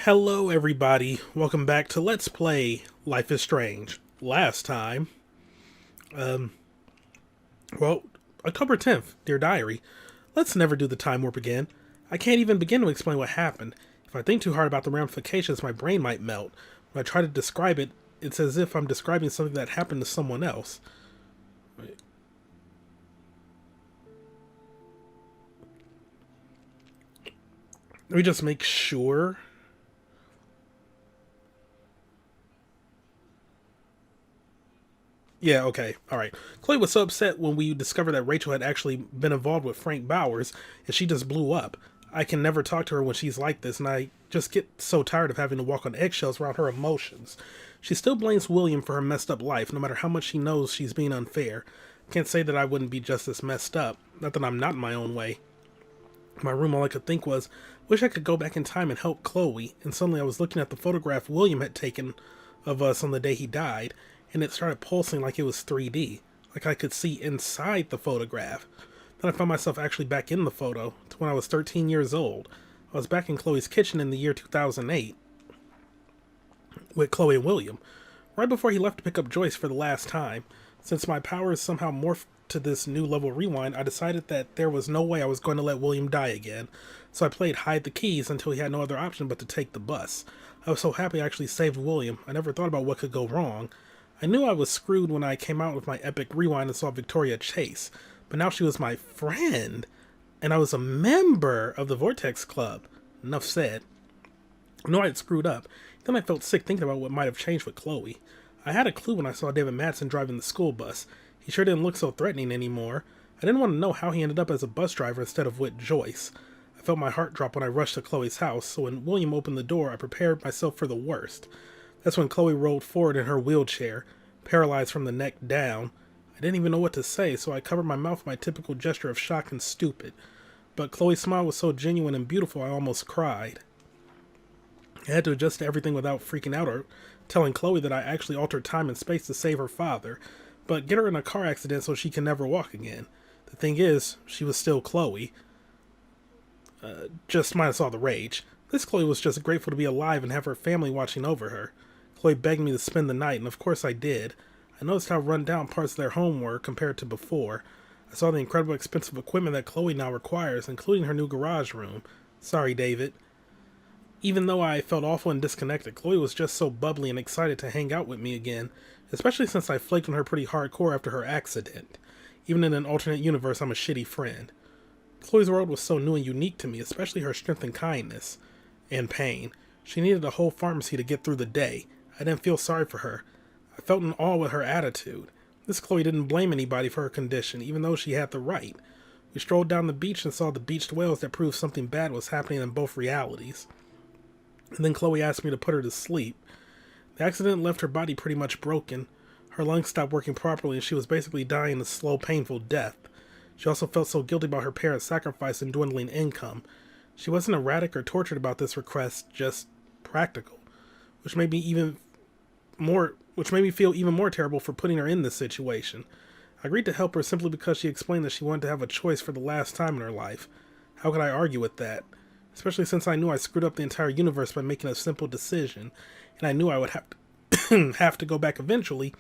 Hello everybody, welcome back to Let's Play Life is Strange. Last time, well, October 10th, Dear Diary. Let's never do the time warp again. I can't even begin to explain what happened. If I think too hard about the ramifications, my brain might melt. When I try to describe it, it's as if I'm describing something that happened to someone else. Wait. Let me just make sure. Yeah, okay, alright. Chloe was so upset when we discovered that Rachel had actually been involved with Frank Bowers, and she just blew up. I can never talk to her when she's like this, and I just get so tired of having to walk on eggshells around her emotions. She still blames William for her messed up life, no matter how much she knows she's being unfair. Can't say that I wouldn't be just as messed up, not that I'm not in my own way. In my room, all I could think was, wish I could go back in time and help Chloe, and suddenly I was looking at the photograph William had taken of us on the day he died, and it started pulsing like it was 3D, like I could see inside the photograph. Then I found myself actually back in the photo, to when I was 13 years old. I was back in Chloe's kitchen in the year 2008, with Chloe and William, right before he left to pick up Joyce for the last time. Since my powers somehow morphed to this new level rewind, I decided that there was no way I was going to let William die again, so I played hide the keys until he had no other option but to take the bus. I was so happy I actually saved William. I never thought about what could go wrong. I knew I was screwed when I came out with my epic rewind and saw Victoria chase, but now she was my friend, and I was a member of the Vortex Club. Enough said. I knew I had screwed up. Then I felt sick thinking about what might have changed with Chloe. I had a clue when I saw David Madsen driving the school bus. He sure didn't look so threatening anymore. I didn't want to know how he ended up as a bus driver instead of with Joyce. I felt my heart drop when I rushed to Chloe's house, so when William opened the door, I prepared myself for the worst. That's when Chloe rolled forward in her wheelchair, paralyzed from the neck down. I didn't even know what to say, so I covered my mouth with my typical gesture of shock and stupid. But Chloe's smile was so genuine and beautiful I almost cried. I had to adjust to everything without freaking out or telling Chloe that I actually altered time and space to save her father, but get her in a car accident so she can never walk again. The thing is, she was still Chloe. Just minus all the rage. This Chloe was just grateful to be alive and have her family watching over her. Chloe begged me to spend the night, and of course I did. I noticed how run down parts of their home were compared to before. I saw the incredible expensive equipment that Chloe now requires, including her new garage room. Sorry, David. Even though I felt awful and disconnected, Chloe was just so bubbly and excited to hang out with me again, especially since I flaked on her pretty hardcore after her accident. Even in an alternate universe, I'm a shitty friend. Chloe's world was so new and unique to me, especially her strength and kindness. And pain. She needed a whole pharmacy to get through the day. I didn't feel sorry for her. I felt in awe with her attitude. This Chloe didn't blame anybody for her condition, even though she had the right. We strolled down the beach and saw the beached whales that proved something bad was happening in both realities. And then Chloe asked me to put her to sleep. The accident left her body pretty much broken. Her lungs stopped working properly and she was basically dying a slow, painful death. She also felt so guilty about her parents' sacrifice and dwindling income. She wasn't erratic or tortured about this request, just practical, which made me feel even more terrible for putting her in this situation. I agreed to help her simply because she explained that she wanted to have a choice for the last time in her life. How could I argue with that? Especially since I knew I screwed up the entire universe by making a simple decision, and I knew I would have to go back eventually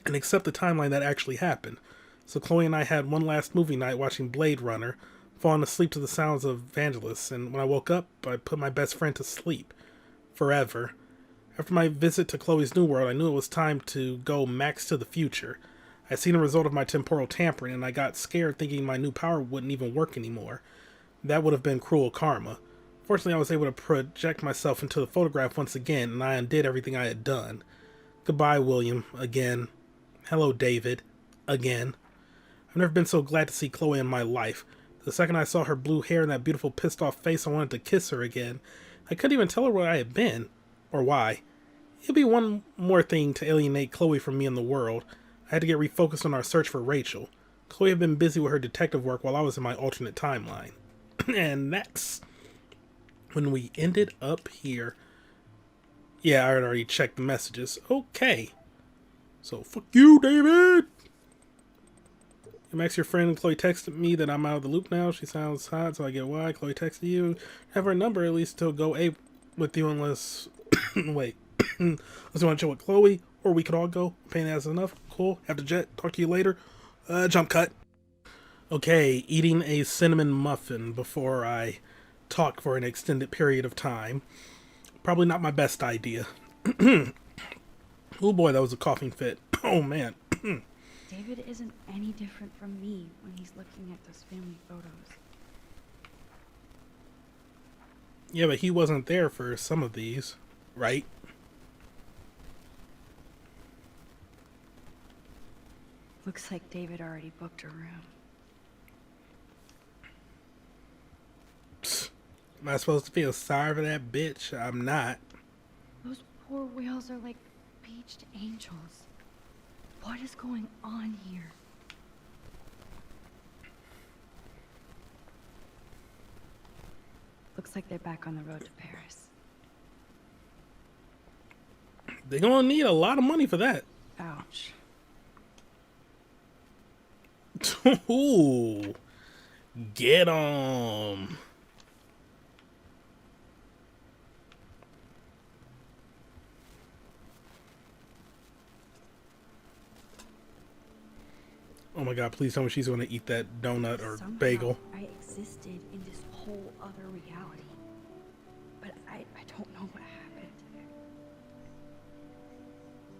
and accept the timeline that actually happened. So Chloe and I had one last movie night watching Blade Runner, falling asleep to the sounds of Vangelis, and when I woke up, I put my best friend to sleep. Forever. After my visit to Chloe's new world, I knew it was time to go max to the future. I'd seen the result of my temporal tampering, and I got scared thinking my new power wouldn't even work anymore. That would have been cruel karma. Fortunately, I was able to project myself into the photograph once again, and I undid everything I had done. Goodbye, William, again. Hello, David, again. I've never been so glad to see Chloe in my life. The second I saw her blue hair and that beautiful pissed-off face, I wanted to kiss her again. I couldn't even tell her where I had been, or why. It'd be one more thing to alienate Chloe from me in the world. I had to get refocused on our search for Rachel. Chloe had been busy with her detective work while I was in my alternate timeline. And that's when we ended up here. Yeah, I had already checked the messages. Okay. So, fuck you, David! Max, your friend, Chloe texted me that I'm out of the loop now. She sounds hot, so I get why. Chloe texted you. Have her number at least till go with you unless... Wait. Unless you want to chill with Chloe, or we could all go. Pain ass enough. Cool. Have to jet. Talk to you later. Jump cut. Okay, eating a cinnamon muffin before I talk for an extended period of time. Probably not my best idea. Oh boy, that was a coughing fit. Oh man. David isn't any different from me when he's looking at those family photos. Yeah, but he wasn't there for some of these, right? Looks like David already booked a room. Am I supposed to feel sorry for that bitch? I'm not. Those poor whales are like beached angels. What is going on here? Looks like they're back on the road to Paris. They're gonna need a lot of money for that. Ouch. Ooh. Get 'em. Oh my god, please tell me she's gonna eat that donut or Somehow bagel. I existed in this whole other reality. But I don't know what happened.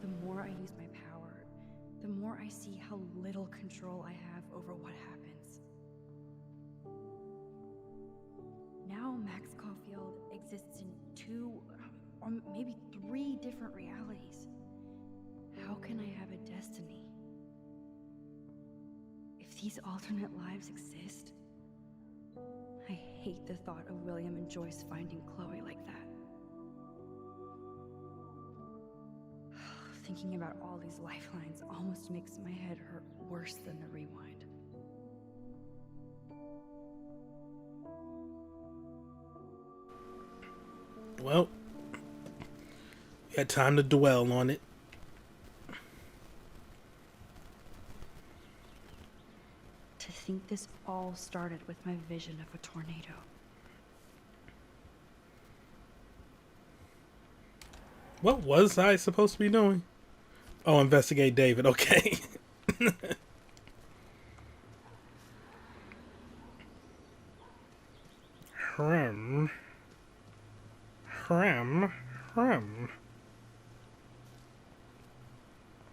The more I use my power, the more I see how little control I have over what happens. Now Max Caulfield exists in 2 or maybe 3 different realities. How can I have a destiny? If these alternate lives exist, I hate the thought of William and Joyce finding Chloe like that. Thinking about all these lifelines almost makes my head hurt worse than the rewind. Well, we had time to dwell on it. To think this all started with my vision of a tornado. What was I supposed to be doing? Oh, investigate David. Okay. Hrum.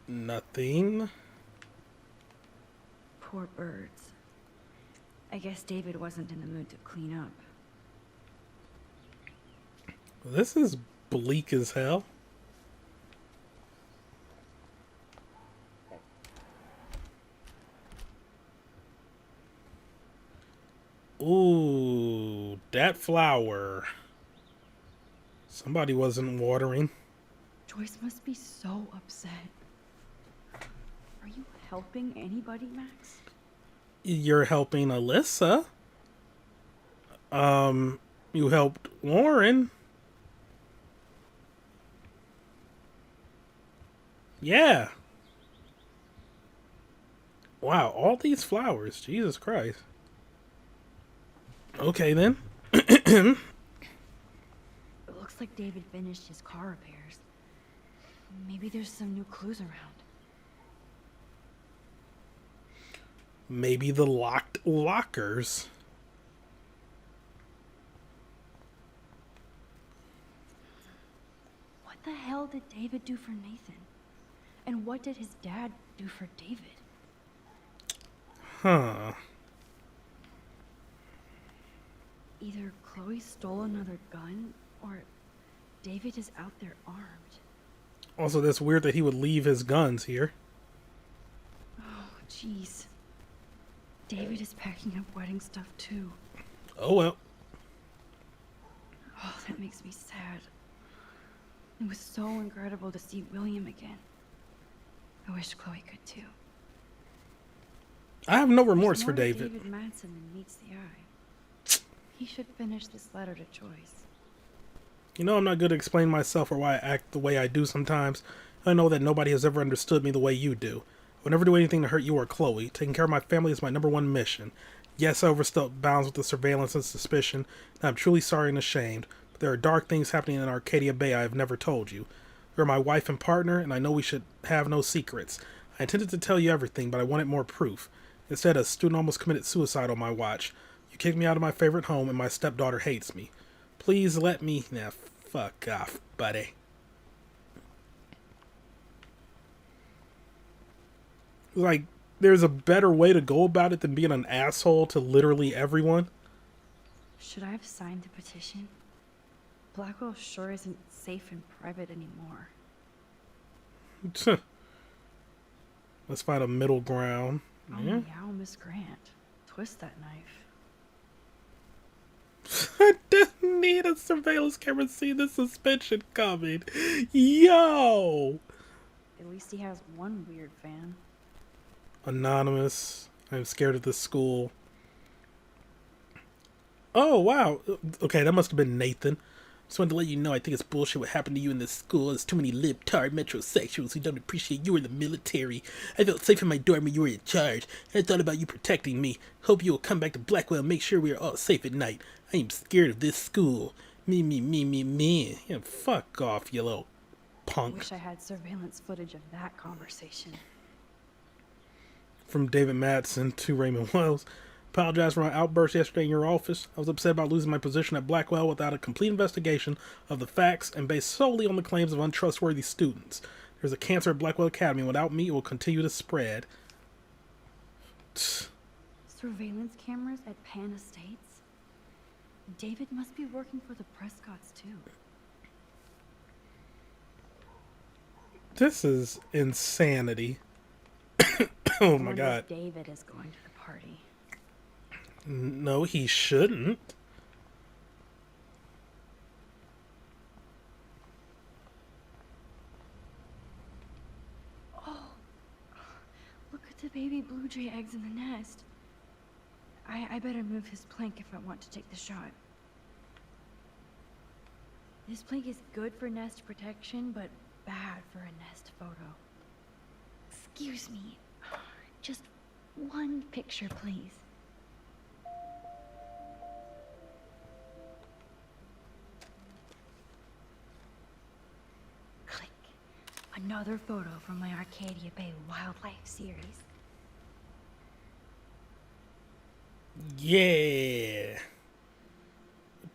Nothing. Poor birds. I guess David wasn't in the mood to clean up. This is bleak as hell. Ooh, that flower. Somebody wasn't watering. Joyce must be so upset. Are you helping anybody, Max? You're helping Alyssa. You helped Lauren. Yeah. Wow, all these flowers. Jesus Christ. Okay, then. It looks like David finished his car repairs. Maybe there's some new clues around. Maybe the locked lockers. What the hell did David do for Nathan? And what did his dad do for David? Huh. Either Chloe stole another gun, or David is out there armed. Also, that's weird that he would leave his guns here. Oh, jeez. David is packing up wedding stuff, too. Oh, well. Oh, that makes me sad. It was so incredible to see William again. I wish Chloe could, too. I have no remorse for There's David. more to David Madsen than meets the eye. He should finish this letter to Joyce. You know, I'm not good at explaining myself or why I act the way I do sometimes. I know that nobody has ever understood me the way you do. I would never do anything to hurt you or Chloe. Taking care of my family is my #1 mission. Yes, I overstepped bounds with the surveillance and suspicion, and I'm truly sorry and ashamed. There are dark things happening in Arcadia Bay I have never told you. You're my wife and partner, and I know we should have no secrets. I intended to tell you everything, but I wanted more proof. Instead, a student almost committed suicide on my watch. You kicked me out of my favorite home, and my stepdaughter hates me. Please let me... Nah, fuck off, buddy. Like, there's a better way to go about it than being an asshole to literally everyone. Should I have signed the petition? Blackwell sure isn't safe and private anymore. Let's find a middle ground. Oh, Yeah. meow, Miss Grant. Twist that knife. I didn't need a surveillance camera to see the suspension coming. Yo! At least he has one weird fan. Anonymous. I'm scared of this school. Oh, wow. Okay, that must have been Nathan. Just wanted to let you know I think it's bullshit what happened to you in this school. There's too many libtard metrosexuals who don't appreciate you in the military. I felt safe in my dorm when you were in charge. I thought about you protecting me. Hope you will come back to Blackwell and make sure we are all safe at night. I am scared of this school. Me. Yeah, fuck off, you little punk. Wish I had surveillance footage of that conversation. From David Madsen to Raymond Wells. Apologize for my outburst yesterday in your office. I was upset about losing my position at Blackwell without a complete investigation of the facts and based solely on the claims of untrustworthy students. There's a cancer at Blackwell Academy, and without me, it will continue to spread. Surveillance cameras at Pan Estates? David must be working for the Prescotts, too. This is insanity. Oh my god. David is going to the party. No, he shouldn't. Oh, look at the baby blue jay eggs in the nest. I better move his plank if I want to take the shot. This plank is good for nest protection, but bad for a nest photo. Excuse me. Just one picture, please. Click. Another photo from my Arcadia Bay wildlife series. Yeah.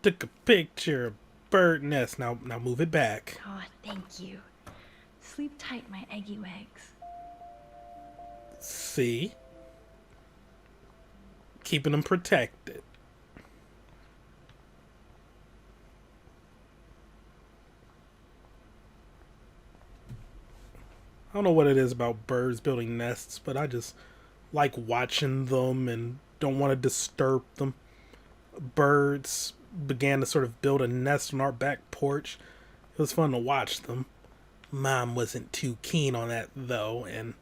Took a picture of bird nest. Now move it back. Oh, thank you. Sleep tight, my eggy wags. See? Keeping them protected. I don't know what it is about birds building nests, but I just like watching them and don't want to disturb them. Birds began to sort of build a nest on our back porch. It was fun to watch them. Mom wasn't too keen on that though, and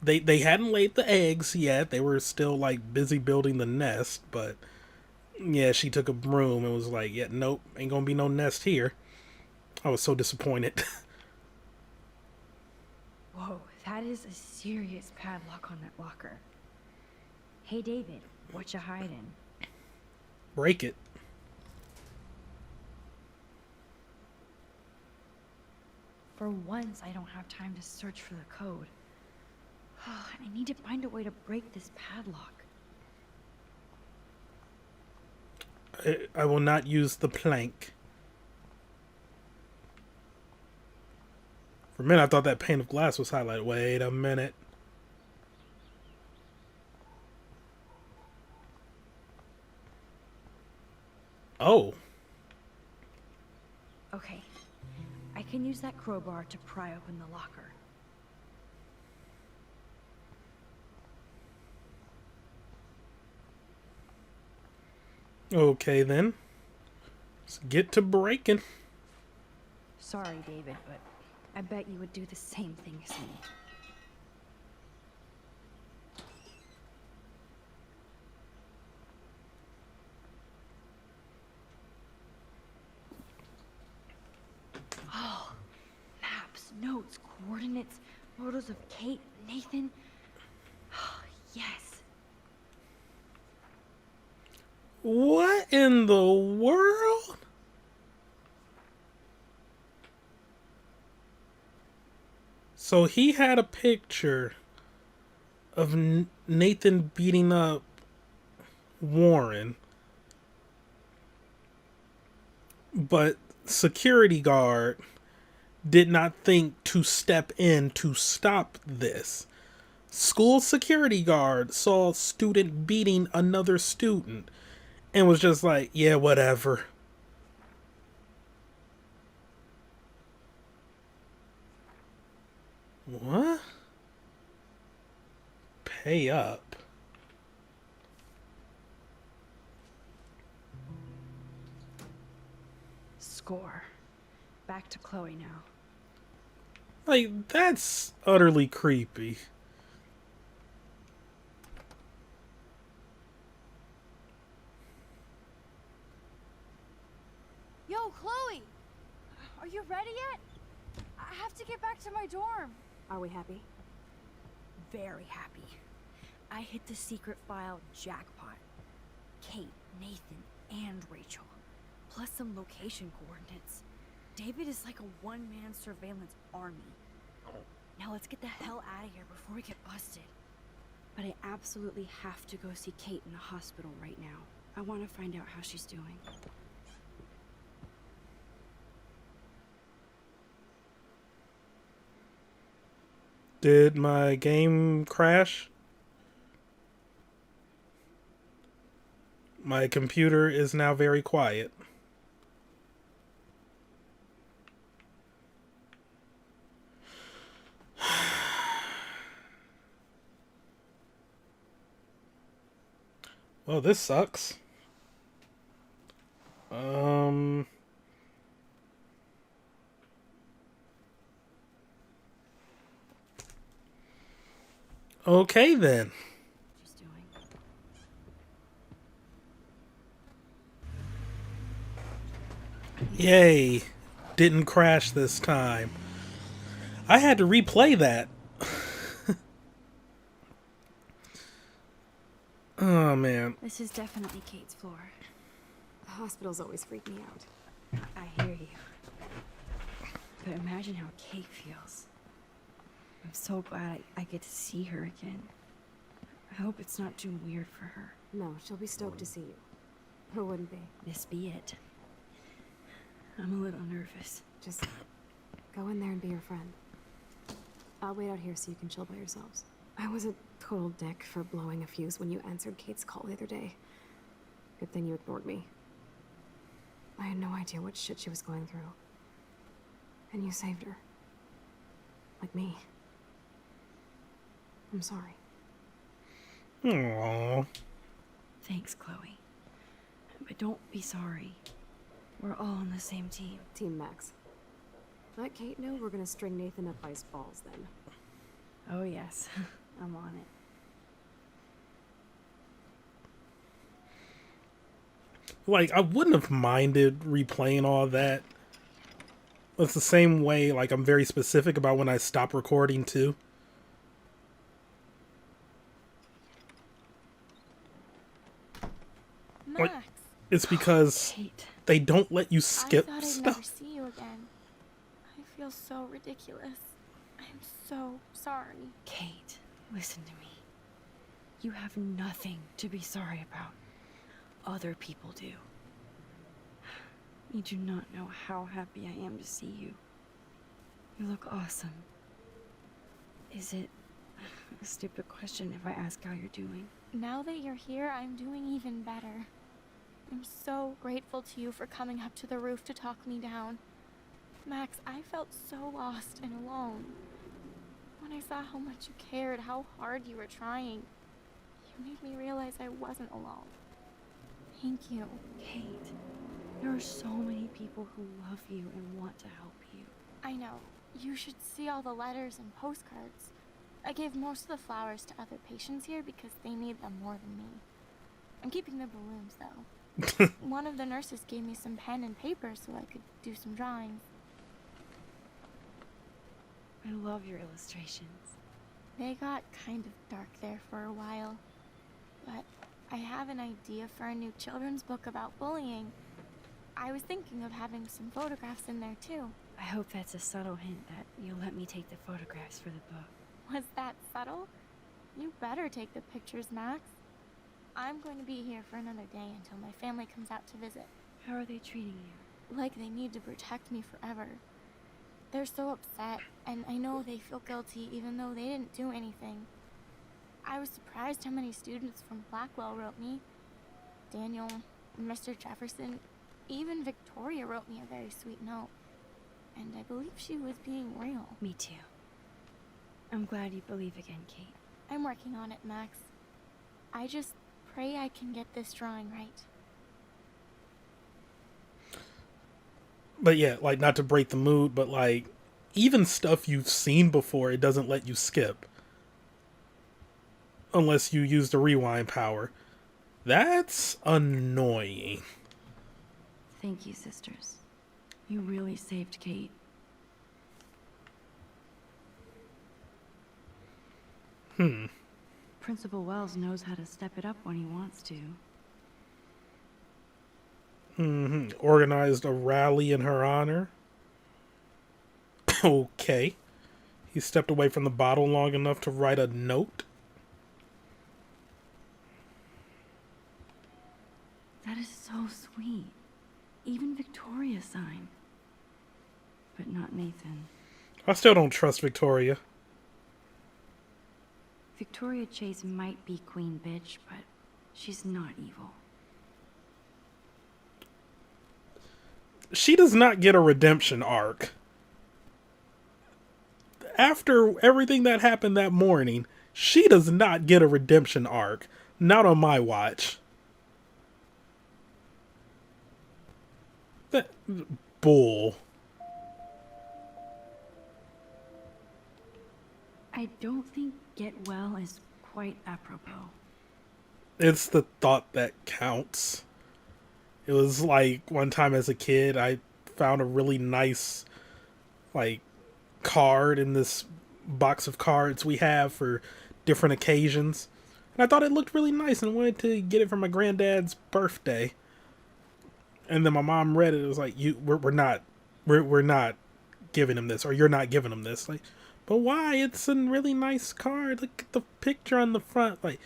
they hadn't laid the eggs yet. They were still like busy building the nest, but yeah, she took a broom and was like, yeah, nope, ain't gonna be no nest here. I was so disappointed. Whoa, that is a serious padlock on that locker. Hey David, what you hiding? Break it. For once, I don't have time to search for the code. I need to find a way to break this padlock. I will not use the plank. For a minute, I thought that pane of glass was highlighted. Wait a minute. Oh. Okay, I can use that crowbar to pry open the locker. Okay then. Let's get to breaking. Sorry, David, but I bet you would do the same thing as me. Oh, maps, notes, coordinates, photos of Kate, Nathan. Yes. What in the world? So he had a picture of Nathan beating up Warren, but security guard did not think to step in to stop this. School security guard saw student beating another student and was just like, yeah, whatever. What? Pay up. Score. Back to Chloe now. Like, that's utterly creepy. Yo, Chloe! Are you ready yet? I have to get back to my dorm. Are we happy? Very happy. I hit the secret file jackpot. Kate, Nathan, and Rachel. Plus some location coordinates. David is like a one-man surveillance army. Now let's get the hell out of here before we get busted. But I absolutely have to go see Kate in the hospital right now. I want to find out how she's doing. Did my game crash? My computer is now very quiet. Well, this sucks. Okay then. She's doing. Yay. Didn't crash this time. I had to replay that. Oh, man. This is definitely Kate's floor. Hospitals always freak me out. I hear you. But imagine how Kate feels. I'm so glad I get to see her again. I hope it's not too weird for her. No, she'll be stoked to see you. Who wouldn't be? This be it. I'm a little nervous. Just go in there and be your friend. I'll wait out here so you can chill by yourselves. I was a total dick for blowing a fuse when you answered Kate's call the other day. Good thing you ignored me. I had no idea what shit she was going through. And you saved her. Like me. I'm sorry. Aww. Thanks, Chloe. But don't be sorry. We're all on the same team. Team Max. Let Kate know we're gonna string Nathan up by his balls then. Oh yes, I'm on it. Like, I wouldn't have minded replaying all that. It's the same way, like, I'm very specific about when I stop recording, too. Max, Like, it's because Kate. they don't let you skip I thought I'd never stuff. see you again. I feel so ridiculous. I'm so sorry. Kate, listen to me. You have nothing to be sorry about. Other people do. You do not know how happy I am to see you. You look awesome. Is it a stupid question if I ask how you're doing? Now that you're here, I'm doing even better. I'm so grateful to you for coming up to the roof to talk me down. Max, I felt so lost and alone. When I saw how much you cared, how hard you were trying, you made me realize I wasn't alone. Thank you. Kate, there are so many people who love you and want to help you. I know. You should see all the letters and postcards. I gave most of the flowers to other patients here because they need them more than me. I'm keeping the balloons, though. One of the nurses gave me some pen and paper so I could do some drawings. I love your illustrations. They got kind of dark there for a while. But I have an idea for a new children's book about bullying. I was thinking of having some photographs in there too. I hope that's a subtle hint that you'll let me take the photographs for the book. Was that subtle? You better take the pictures, Max. I'm going to be here for another day until my family comes out to visit. How are they treating you? Like they need to protect me forever. They're so upset, and I know they feel guilty even though they didn't do anything. I was surprised how many students from Blackwell wrote me. Daniel, Mr. Jefferson, even Victoria wrote me a very sweet note. And I believe she was being real. Me too. I'm glad you believe again, Kate. I'm working on it, Max. I just pray I can get this drawing right. But yeah, like, not to break the mood, but like, even stuff you've seen before, it doesn't let you skip. Unless you use the rewind power. That's annoying. Thank you, sisters. You really saved Kate. Principal Wells knows how to step it up when he wants to. Organized a rally in her honor. Okay. He stepped away from the bottle long enough to write a note. That is so sweet. Even Victoria signed. But not Nathan. I still don't trust Victoria. Victoria Chase might be Queen Bitch, but she's not evil. She does not get a redemption arc. After everything that happened that morning, she does not get a redemption arc. Not on my watch. That bull. I don't think get well is quite apropos. It's the thought that counts. It was like one time as a kid, I found a really nice, like, card in this box of cards we have for different occasions. And I thought it looked really nice and wanted to get it for my granddad's birthday. And then my mom read it. It was like, we're not giving him this, or you're not giving him this. Like, but why? It's a really nice card. Look at the picture on the front. Like,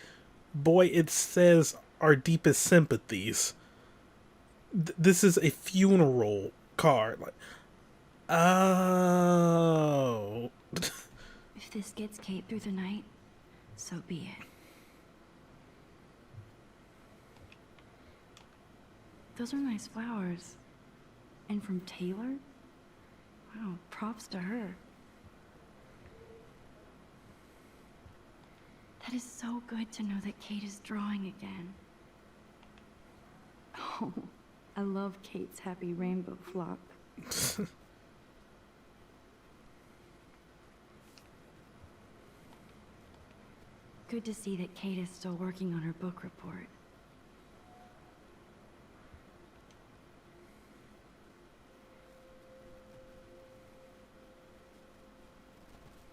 boy, it says our deepest sympathies. This is a funeral card. Like, oh. If this gets Kate through the night, so be it. Those are nice flowers. And from Taylor? Wow, props to her. That is so good to know that Kate is drawing again. Oh, I love Kate's happy rainbow flop. Good to see that Kate is still working on her book report.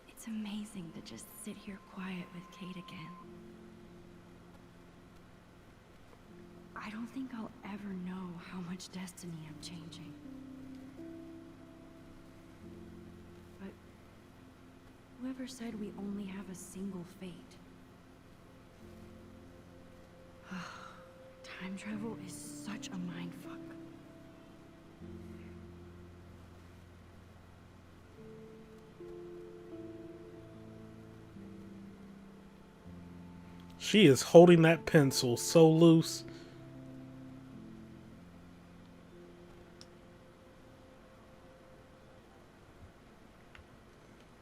It's amazing to just sit here quiet with Kate again. I don't think I'll ever know how much destiny I'm changing. But whoever said we only have a single fate? Time travel is such a mindfuck. She is holding that pencil so loose.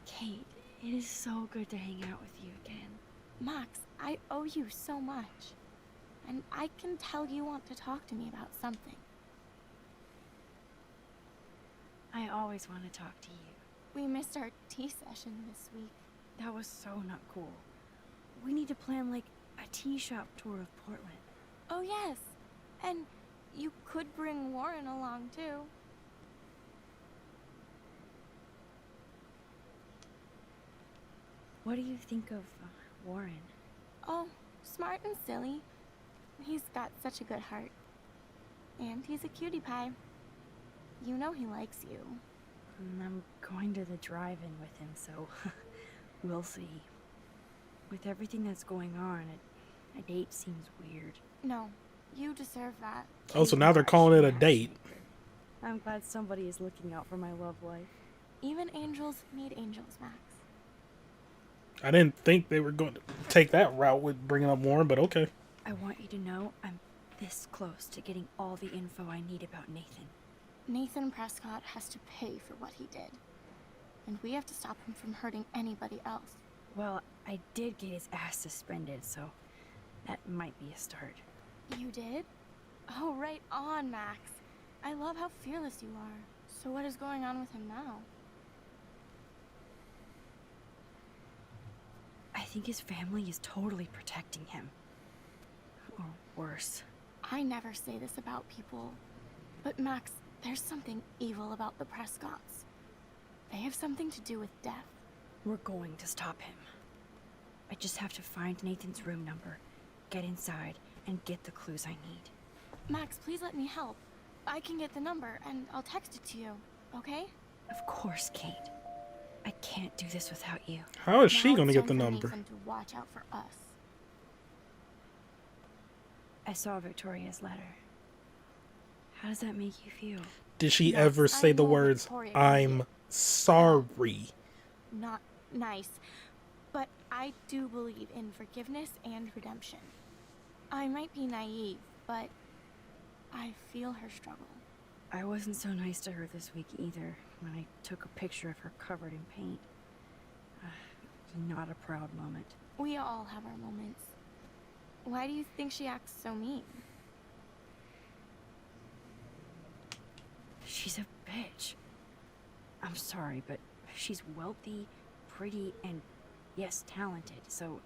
Kate, it is so good to hang out with you again. Max, I owe you so much. And I can tell you want to talk to me about something. I always want to talk to you. We missed our tea session this week. That was so not cool. We need to plan, like, a tea shop tour of Portland. Oh yes, and you could bring Warren along too. What do you think of Warren? Oh, smart and silly. He's got such a good heart. And he's a cutie pie. You know he likes you. I'm going to the drive-in with him, so we'll see. With everything that's going on, a date seems weird. No, you deserve that. Oh, so now they're calling it a date. I'm glad somebody is looking out for my love life. Even angels need angels, Max. I didn't think they were going to take that route with bringing up Warren, but okay. I want you to know I'm this close to getting all the info I need about Nathan. Nathan Prescott has to pay for what he did. And we have to stop him from hurting anybody else. Well, I did get his ass suspended, so that might be a start. You did? Oh, right on, Max. I love how fearless you are. So what is going on with him now? I think his family is totally protecting him. Or worse. I never say this about people. But Max, there's something evil about the Prescotts. They have something to do with death. We're going to stop him. I just have to find Nathan's room number, get inside, and get the clues I need. Max, please let me help. I can get the number, and I'll text it to you, okay? Of course, Kate. I can't do this without you. How is she Now going to it's get the time for number? Nathan to watch out for us. I saw Victoria's letter. How does that make you feel? Did she Yes, ever I say the know words, Victoria I'm did. sorry? Not nice, but I do believe in forgiveness and redemption. I might be naive, but I feel her struggle. I wasn't so nice to her this week either, when I took a picture of her covered in paint. It was not a proud moment. We all have our moments. Why do you think she acts so mean? She's a bitch. I'm sorry, but she's wealthy, pretty, and yes, talented, so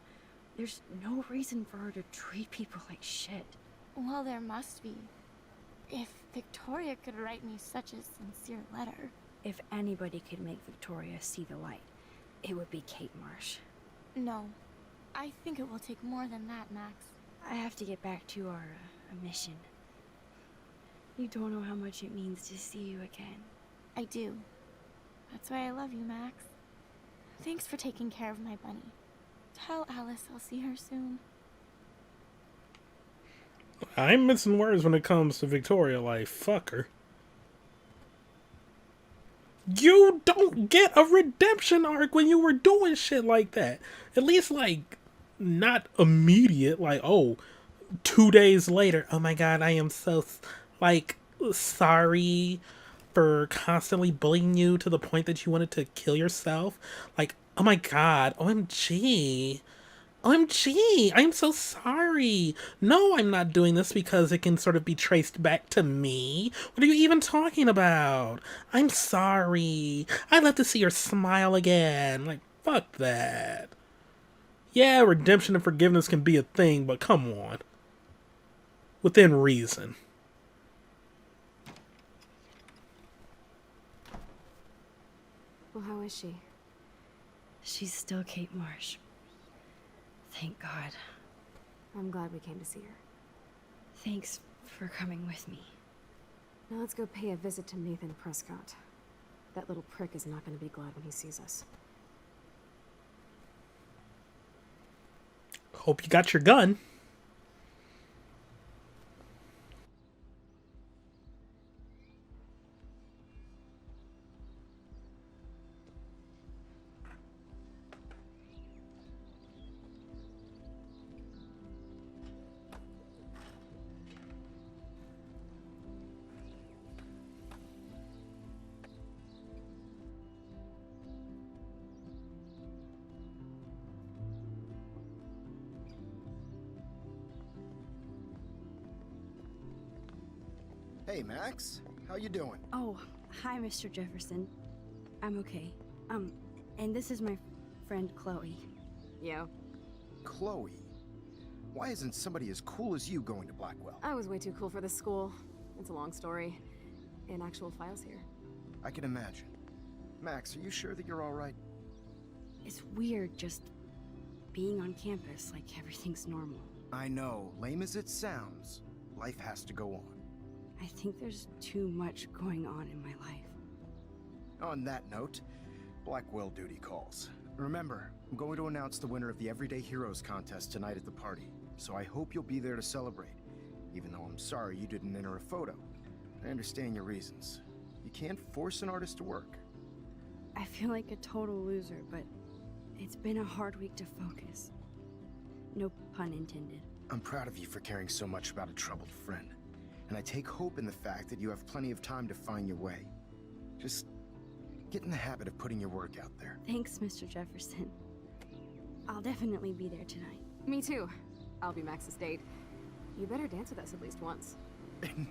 there's no reason for her to treat people like shit. Well, there must be. If Victoria could write me such a sincere letter. If anybody could make Victoria see the light, it would be Kate Marsh. No, I think it will take more than that, Max. I have to get back to our mission. You don't know how much it means to see you again. I do. That's why I love you, Max. Thanks for taking care of my bunny. Tell Alice I'll see her soon. I'm missing words when it comes to Victoria. Like, fuck her. You don't get a redemption arc when you were doing shit like that. At least, like, not immediate. Like, oh, 2 days later. Oh my god, I am so, like, sorry for constantly bullying you to the point that you wanted to kill yourself. Like, oh my god, OMG. OMG, I'm so sorry. No, I'm not doing this because it can sort of be traced back to me. What are you even talking about? I'm sorry. I'd love to see her smile again. Like, fuck that. Yeah, redemption and forgiveness can be a thing, but come on. Within reason. Well, how is she? She's still Kate Marsh. Thank God. I'm glad we came to see her. Thanks for coming with me. Now let's go pay a visit to Nathan Prescott. That little prick is not going to be glad when he sees us. Hope you got your gun. Hey, Max. How you doing? Oh, hi, Mr. Jefferson. I'm okay. And this is my friend Chloe. Yo. Chloe. Why isn't somebody as cool as you going to Blackwell? I was way too cool for this school. It's a long story. In actual files here. I can imagine. Max, are you sure that you're all right? It's weird just being on campus like everything's normal. I know, lame as it sounds, life has to go on. I think there's too much going on in my life. On that note, Blackwell duty calls. Remember, I'm going to announce the winner of the Everyday Heroes contest tonight at the party, so I hope you'll be there to celebrate, even though I'm sorry you didn't enter a photo. I understand your reasons. You can't force an artist to work. I feel like a total loser, but it's been a hard week to focus. No pun intended. I'm proud of you for caring so much about a troubled friend, and I take hope in the fact that you have plenty of time to find your way. Just get in the habit of putting your work out there. Thanks, Mr. Jefferson. I'll definitely be there tonight. Me too. I'll be Max's date. You better dance with us at least once.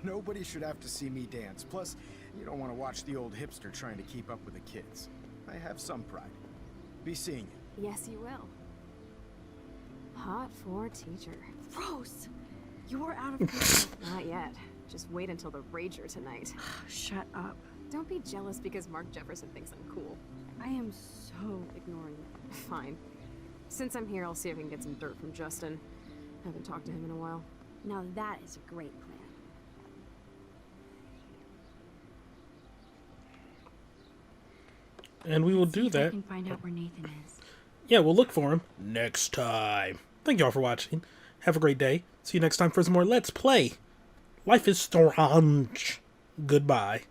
Nobody should have to see me dance. Plus, you don't want to watch the old hipster trying to keep up with the kids. I have some pride. Be seeing you. Yes, you will. Hot for teacher. Rose! You're out of control. Not yet. Just wait until the Rager tonight. Shut up. Don't be jealous because Mark Jefferson thinks I'm cool. I am so ignoring you. Fine. Since I'm here, I'll see if I can get some dirt from Justin. Haven't talked to him in a while. Now that is a great plan. And we will See do if I that. can find out where Nathan is. Yeah, we'll look for him next time. Thank y'all for watching. Have a great day. See you next time for some more Let's Play. Life is strange. Goodbye.